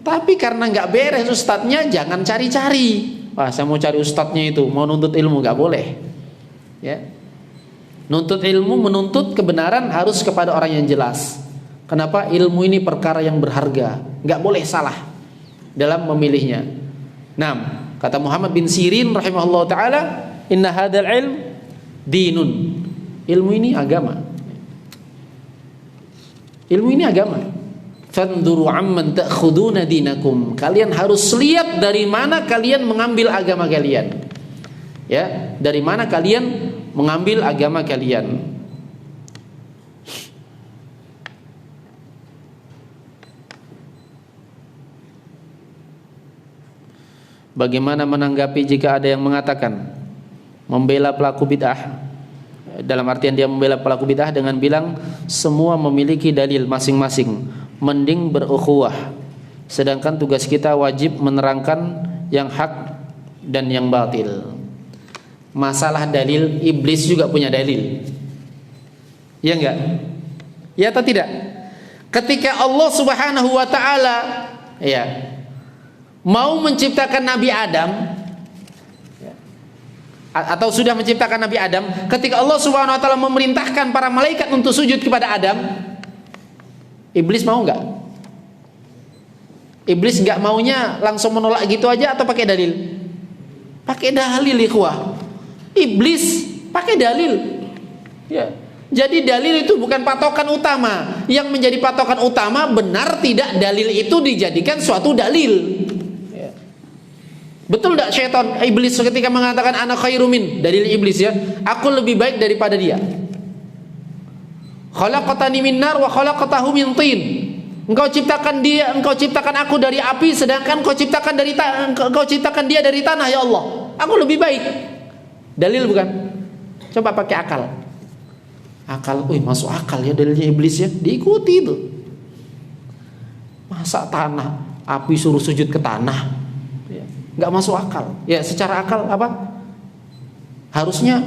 Tapi karena nggak beres ustadznya, jangan cari-cari. Wah, saya mau cari ustadznya itu, mau nuntut ilmu, nggak boleh. Ya. Nuntut ilmu, menuntut kebenaran harus kepada orang yang jelas. Kenapa? Ilmu ini perkara yang berharga, nggak boleh salah dalam memilihnya. Nah, kata Muhammad bin Sirin rahimahullah taala, inna hadzal ilm dinun. Ilmu ini agama. Ilmu ini agama. Fanduru amman ta'khuduna dinakum. Kalian harus lihat dari mana kalian mengambil agama kalian. Ya, dari mana kalian mengambil agama kalian. Bagaimana menanggapi jika ada yang mengatakan membela pelaku bid'ah? Dalam artian dia membela pelaku bid'ah dengan bilang semua memiliki dalil masing-masing, mending berukhuwah. Sedangkan tugas kita wajib menerangkan yang hak dan yang batil. Masalah dalil, iblis juga punya dalil. Ya enggak? Ya atau tidak? Ketika Allah Subhanahu wa taala ya mau menciptakan Nabi Adam, atau sudah menciptakan Nabi Adam, ketika Allah Subhanahu wa taala memerintahkan para malaikat untuk sujud kepada Adam, iblis mau enggak? Iblis enggak maunya langsung menolak gitu aja atau pakai dalil? Pakai dalil, ikhwah. Iblis pakai dalil. Ya. Jadi dalil itu bukan patokan utama. Yang menjadi patokan utama benar tidak dalil itu dijadikan suatu dalil. Betul tidak syaitan, iblis ketika mengatakan ana khairum min, dalil iblis ya, aku lebih baik daripada dia. Khalaqatani min nar wa khalaqatahu min tin. Engkau ciptakan dia, engkau ciptakan aku dari api, sedangkan engkau ciptakan dia dari tanah, ya Allah. Aku lebih baik. Dalil bukan? Coba pakai akal. Akal, masuk akal ya dalilnya iblis ya, diikuti itu. Masa tanah, api suruh sujud ke tanah? Nggak masuk akal. Ya secara akal apa? Harusnya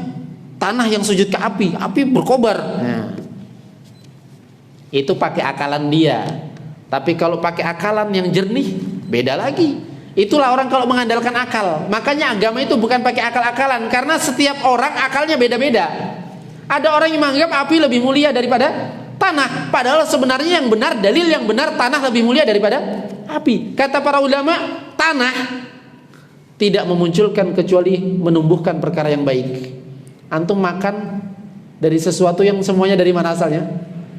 tanah yang sujud ke api, api berkobar. Nah, itu pakai akalan dia. Tapi kalau pakai akalan yang jernih, beda lagi. Itulah orang kalau mengandalkan akal. Makanya agama itu bukan pakai akal-akalan, karena setiap orang akalnya beda-beda. Ada orang yang menganggap api lebih mulia daripada tanah, padahal sebenarnya yang benar, dalil yang benar, tanah lebih mulia daripada api. Kata para ulama, tanah tidak memunculkan kecuali menumbuhkan perkara yang baik. Antum makan dari sesuatu yang semuanya dari mana asalnya?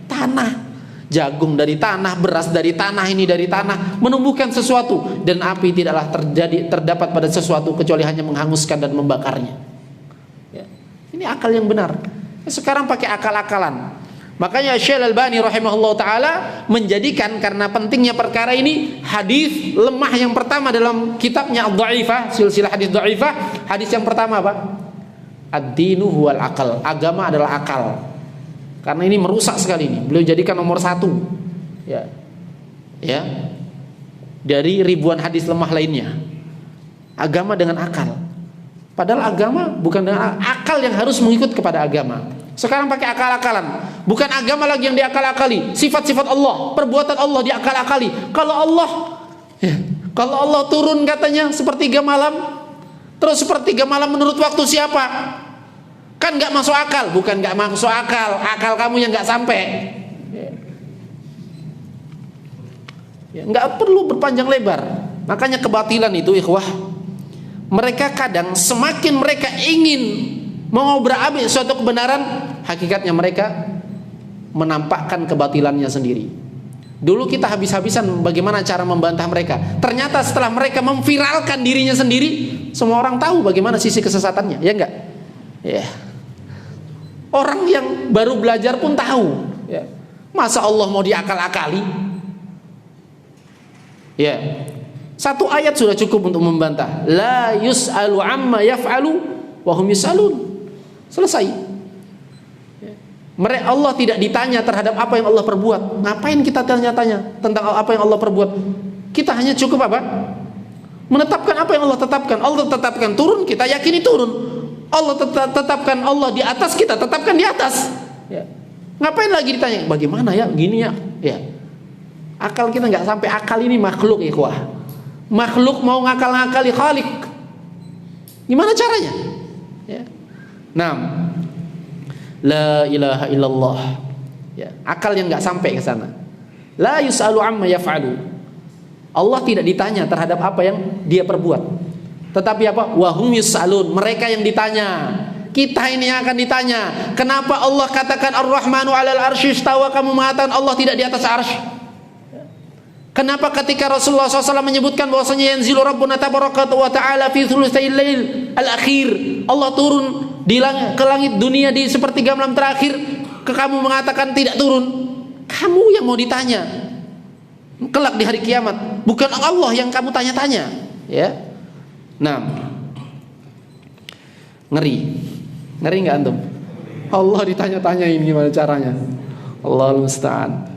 Tanah. Jagung dari tanah, beras dari tanah, ini dari tanah, menumbuhkan sesuatu, dan api tidaklah terdapat pada sesuatu kecuali hanya menghanguskan dan membakarnya. Ya. Ini akal yang benar. Sekarang pakai akal-akalan. Makanya Syekh Al-Albani rahimahullah taala menjadikan, karena pentingnya perkara ini, hadis lemah yang pertama dalam kitabnya Ad-Dhaifah, silsilah hadis dhaifah, hadis yang pertama apa? Ad-dinu huwal akal. Agama adalah akal. Karena ini merusak sekali ini. Beliau jadikan nomor 1. Ya. Ya. Dari ribuan hadis lemah lainnya. Agama dengan akal. Padahal agama bukan dengan akal yang harus mengikut kepada agama. Sekarang pakai akal-akalan. Bukan agama lagi yang diakal-akali, sifat-sifat Allah, perbuatan Allah diakal-akali. Kalau Allah turun katanya sepertiga malam, terus sepertiga malam menurut waktu siapa? Kan nggak masuk akal. Bukan nggak masuk akal, akal kamu yang nggak sampai. Nggak perlu berpanjang lebar. Makanya kebatilan itu, ikhwah, mereka kadang semakin mereka ingin mengobrak-abrik suatu kebenaran, hakikatnya mereka menampakkan kebatilannya sendiri. Dulu kita habis-habisan bagaimana cara membantah mereka. Ternyata setelah mereka memviralkan dirinya sendiri, semua orang tahu bagaimana sisi kesesatannya, ya enggak? Ya. Orang yang baru belajar pun tahu. Ya. Masa Allah mau diakal-akali? Ya. Satu ayat sudah cukup untuk membantah. La yus'alu amma yaf'alu wa hum yus'alun. Selesai. Allah tidak ditanya terhadap apa yang Allah perbuat. Ngapain kita tanya-tanya tentang apa yang Allah perbuat? Kita hanya cukup apa? Menetapkan apa yang Allah tetapkan. Allah tetapkan turun, kita yakini turun. Allah tetapkan Allah di atas, kita tetapkan di atas. Ya. Ngapain lagi ditanya? Bagaimana ya? Gini ya? Ya. Akal kita nggak sampai. Akal ini makhluk, ikhwah. Makhluk mau ngakal-ngakali Khalik. Gimana caranya? Ya. Nah, la ilaha illallah. Ya, akal yang nggak sampai ke sana. La yus'alu amma yaf'alu. Allah tidak ditanya terhadap apa yang dia perbuat. Tetapi apa? Wa hum yus'alun. Mereka yang ditanya. Kita ini yang akan ditanya. Kenapa Allah katakan Ar-Rahmanu 'alal arsy istawa, kamu mengatakan Allah tidak di atas arsy? Kenapa ketika Rasulullah SAW menyebutkan bahwasanya yanzilu Rabbuna tabaraka wa ta'ala fi thulutsail lail al-akhir, Allah turun ke langit dunia di sepertiga malam terakhir, ke kamu mengatakan tidak turun? Kamu yang mau ditanya kelak di hari kiamat, bukan Allah yang kamu tanya-tanya, ya. Nah, ngeri nggak antum? Allah ditanya-tanyain gimana caranya? Allahul musta'an.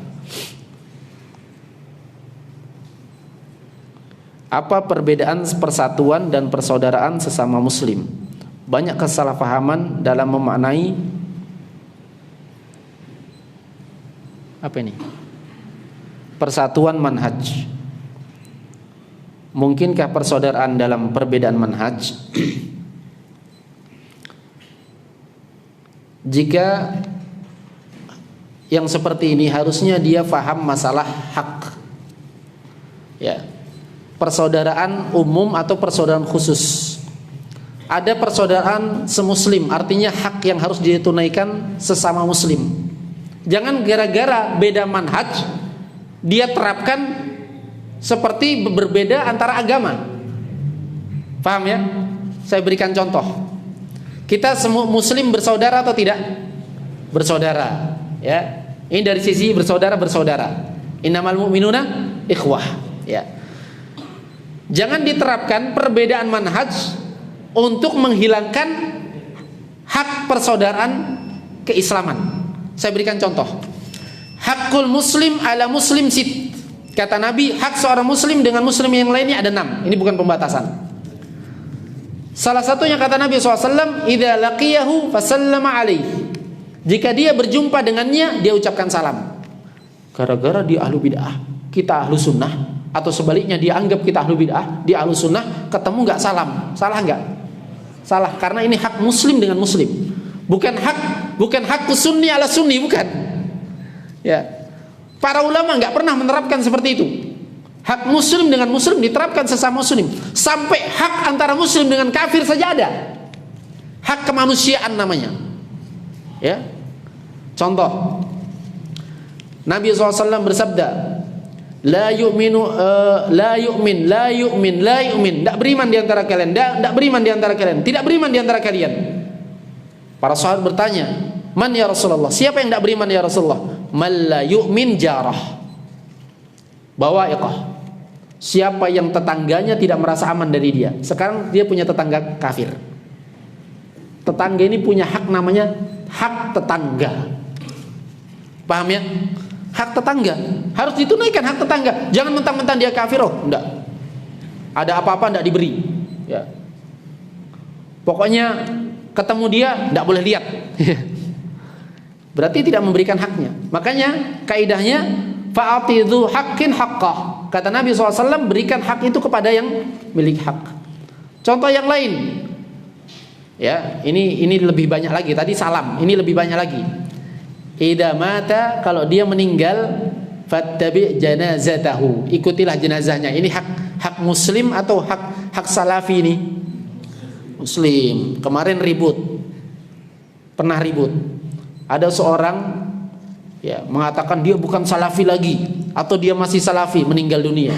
Apa perbedaan persatuan dan persaudaraan sesama muslim? Banyak kesalahpahaman dalam memaknai apa ini? Persatuan manhaj. Mungkinkah persaudaraan dalam perbedaan manhaj? Jika yang seperti ini harusnya dia faham masalah hak. Ya. Persaudaraan umum atau persaudaraan khusus. Ada persaudaraan semuslim, artinya hak yang harus ditunaikan sesama muslim. Jangan gara-gara beda manhaj dia terapkan seperti berbeda antara agama. Paham ya? Saya berikan contoh. Kita semua muslim bersaudara atau tidak? Bersaudara, ya. Ini dari sisi bersaudara. Innamal mu'minuna ikhwah, ya. Jangan diterapkan perbedaan manhaj untuk menghilangkan hak persaudaraan keislaman. Saya berikan contoh. Hakul muslim ala muslim sit. Kata Nabi, hak seorang muslim dengan muslim yang lainnya ada 6. Ini bukan pembatasan. Salah satunya kata Nabi SAW, idza laqiyahu fasallama alaihi. Jika dia berjumpa dengannya, dia ucapkan salam. Gara-gara dia ahlu bid'ah, kita ahlu sunnah, atau sebaliknya dia anggap kita ahlu bid'ah, dia ahlu sunnah, ketemu nggak salam, salah nggak? Salah, karena ini hak muslim dengan muslim, bukan hak sunni ala sunni, bukan. Ya, para ulama nggak pernah menerapkan seperti itu. Hak muslim dengan muslim diterapkan sesama muslim, sampai hak antara muslim dengan kafir saja ada. Hak kemanusiaan namanya. Ya, contoh, Nabi SAW bersabda, la yu'min, tidak beriman di antara kalian, tidak beriman di antara kalian, tidak beriman di antara kalian. Para sahabat bertanya, man ya Rasulullah, siapa yang tidak beriman ya Rasulullah? Man la yu'min jarah, bawa'iqah, siapa yang tetangganya tidak merasa aman dari dia. Sekarang dia punya tetangga kafir. Tetangga ini punya hak, namanya hak tetangga. Paham ya? Hak tetangga harus ditunaikan, hak tetangga. Jangan mentang-mentang dia kafir, oh enggak, ada apa-apa enggak diberi, ya. Pokoknya ketemu dia enggak boleh lihat. berarti tidak memberikan haknya. Makanya kaidahnya fa'ati dzu haqqin haqqah. Kata Nabi SAW, berikan hak itu kepada yang milik hak. Contoh yang lain, ya, ini lebih banyak lagi. Tadi salam, ini lebih banyak lagi. Idza mata, kalau dia meninggal, fattabi janazatahu, ikutilah jenazahnya. Ini hak muslim atau hak salafi ini? Muslim. Kemarin pernah ribut. Ada seorang ya mengatakan dia bukan salafi lagi atau dia masih salafi, meninggal dunia.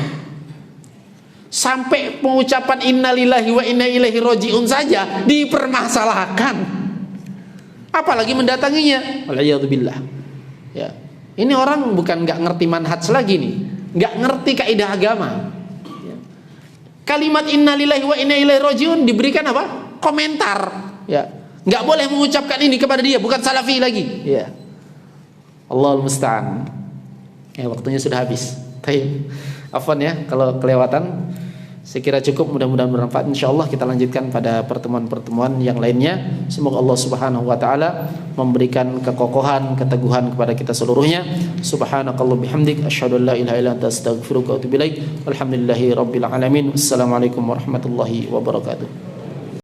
Sampai pengucapan innalillahi wa inna ilaihi rajiun saja dipermasalahkan. Apalagi mendatanginya. Waliyadzubillah. Ya. Ini orang bukan nggak ngerti manhaj lagi nih, nggak ngerti kaidah agama. Ya. Kalimat innalillahi wa inna ilaihi rajiun diberikan apa? Komentar. Ya. Nggak boleh mengucapkan ini kepada dia, bukan salafi lagi. Ya. Allahul musta'an. Ya, waktunya sudah habis. Baik. Afwan ya kalau kelewatan. Saya kira cukup, mudah-mudahan bermanfaat. Insyaallah kita lanjutkan pada pertemuan-pertemuan yang lainnya. Semoga Allah Subhanahu wa taala memberikan kekokohan, keteguhan kepada kita seluruhnya. Subhanakallah bihamdik asyhadu an la ilaha illa anta astaghfiruka wa atubu ilaik. Walhamdulillahirabbil alamin. Wassalamualaikum warahmatullahi wabarakatuh.